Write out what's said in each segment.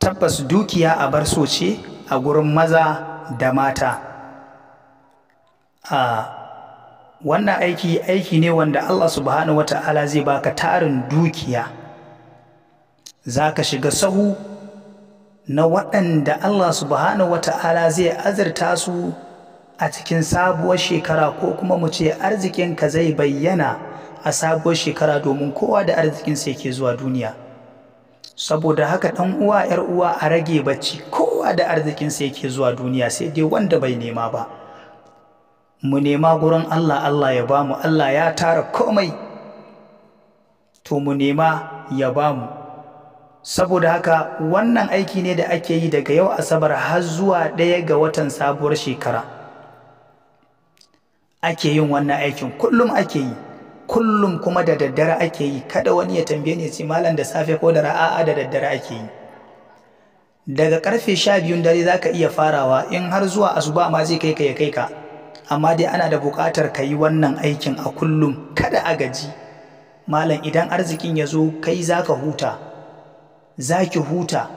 tabbas dukiya a bar so ce a gurin maza da mata. Wannan aiki ne wanda Allah subhanahu wata'ala zai baka tarin dukiya, za ka shiga sahu na waɗanda Allah subhanahu wata'ala zai azurta su a cikin sabuwar shekara, ko kuma mu ce arzikinka zai bayyana a sabuwar shekara, domin kowa da arzikinsa yake zuwa duniya. Saboda haka ɗan uwa, 'yar uwa, a rage bacci, kowa da arzikinsa yake zuwa duniya, sai dai wanda bai nema ba. Mu nema gurin Allah, Allah ya bamu. Allah ya tara komai, to mu nema ya bamu. Saboda haka wannan aiki ne da ake yi daga yau Asabar har zuwa 1 ga watan sabuwar shekara. Ake yin wannan aikin, kullum ake yi, kullum kuma da daddare ake yi. Kada wani ya tambaye ni ce malam da safe ko da a'a, da daddare ake yi. Daga karfe 12 dare za ka iya farawa, in har zuwa asuba ma zai kai ka ya kai ka. Amma dai ana da buƙatar ka yi wannan aikin a kullum, kada a gaji. Malam, idan arzikin ya zo kai za ka huta, za ki huta.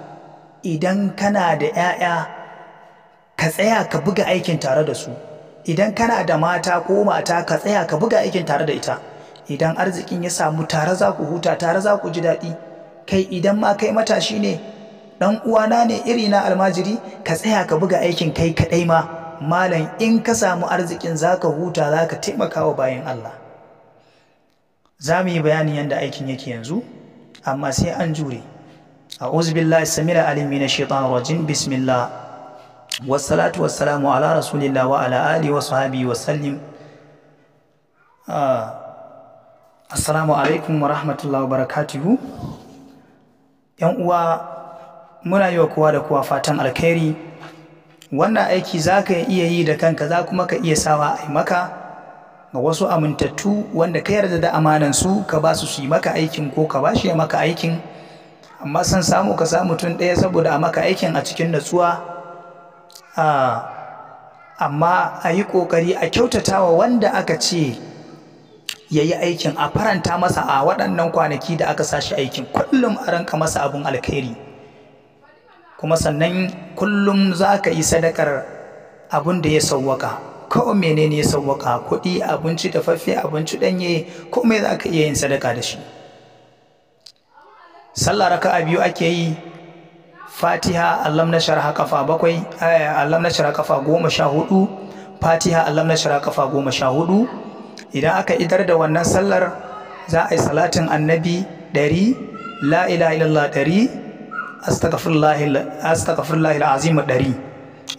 Idan kana da 'ya'ya, ka tsaya ka buga aikin tare da su. Idan kana da mata ko mata, ka tsaya ka buga aikin tare da ita. Idan arzikin ya samu, tare za ku huta, tare za ku ji daɗi. Kai idan ma kai matashi ne, ɗan uwana ne iri na almajiri, ka tsaya ka buga aikin kai kaɗai ma. Malam, in ka samu arzikin za ka huta, za ka taimaka wa bayan Allah. Za mu yi bayanin yadda aikin yake yanzu, amma sai an jure. A'udhu billahi samil alim minash shaitanir rajim. Bismillah wassalatu wassalamu ala rasulillah wa ala alihi wa sahbihi wa sallim. Assalamu alaikum wa rahmatullahi wa barakatuhu. Yan uwa, muna yi wa kowa da kowa fatan alkhairi. Wannan aiki za ka iya yi da kanka, za kuma ka iya sawa a yi maka ga wasu amintattu wanda ka yarda da amanansu, ka ba su yi maka aikin, ko ka ba shi ya maka aikin. Amma san samu ka samu mutum ɗaya saboda a maka aikin a cikin natsuwa. Amma a yi ƙoƙari a kyautata wa wanda aka ce ya yi aikin, a faranta masa a waɗannan kwanaki da aka sa shi aikin. Kullum a ranka masa abin alkhairi, kuma sannan kullum za ka yi sadakar abin da ya sauwaka. Ko menene ya sauwaka, kuɗi, abinci dafaffe, abinci ɗanye, komai za ka iya yin sadaka da shi. Sallah raka'a 2 ake yi. Fatiha Allam nashrah kafa 7, Allam nashrah kafa 14, Fatiha Allam nashrah kafa 14. Idan aka idar da wannan sallar, za a yi salatin annabi 100, la ilaha illallah 100, astaghfirullahil azim 100.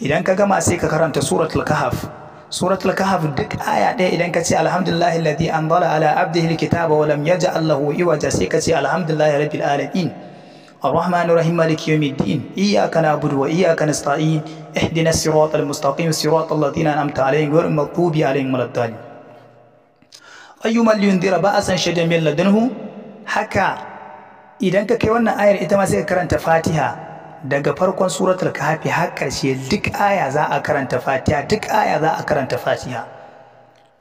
Idan ka gama sai ka karanta suratul kahf. Suratul kahf duk aya ɗaya idan ka ce alhamdulillahi alladhi anzala ala abdihi alkitaba wa lam yaj'al lahu iwaja, sai ka ce alhamdulillahi rabbil alamin arrahmanir rahim maliki yawmiddin iyyaka na'budu wa iyyaka nasta'in ihdinas siratal mustaqim siratal ladzina an'amta alaihim ghayril maghdubi alaihim waladdallin. Ayyumal yundira ba'san shadidan min ladunhu. Haka idan ka kai wannan ayar, ita ma sai ka karanta Fatiha daga farkon suratul kahfi har ƙarshe. Duk aya za a karanta Fatiha, duk aya za a karanta Fatiha.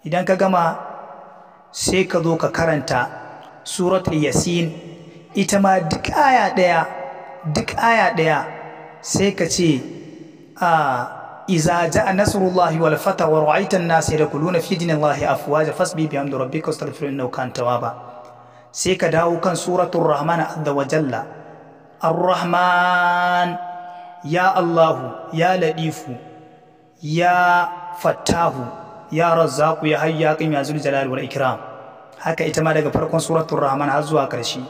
Idan ka gama sai ka zo ka karanta suratul yasin, ita ma duk aya ɗaya sai ka ce iza ja'a nasrullahi wal fatah wa ra'aita an-nasa yadkhuluna fi dinillahi afwaja fasbih bihamdi rabbika wastaghfirhu innahu kana tawwaba. Sai ka dawo kan suratul rahman azza wa jalla. Ar-Rahman, ya Allahu, ya Latifu, ya Fattahu, ya Razzaqu, ya Hayyu, ya Qayyum, ya Zul Jalali wal Ikram. Haka ita ma daga farkon suratul Rahman har zuwa ƙarshe.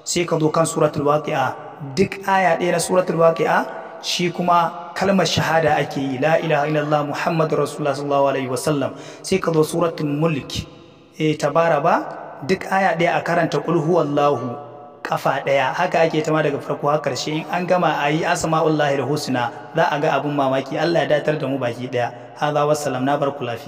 Sai ka zo kan suratul Waqi'a, duk aya ɗaya na suratul Waqi'a shi kuma kalmar shahada ake yi, la ilaha illallah Muhammadur Rasulullah sallallahu alaihi wasallam. Sai ka zo suratul Mulk, tabara ba, duk aya ɗaya a karanta qul huwallahu kafa ɗaya. Haka ake ta ma daga farko har ƙarshe. In an gama a yi asma'ullahi da husna, za a ga abin mamaki. Allah ya datar da mu baki ɗaya. Hadha wassalam, na barku lafiya.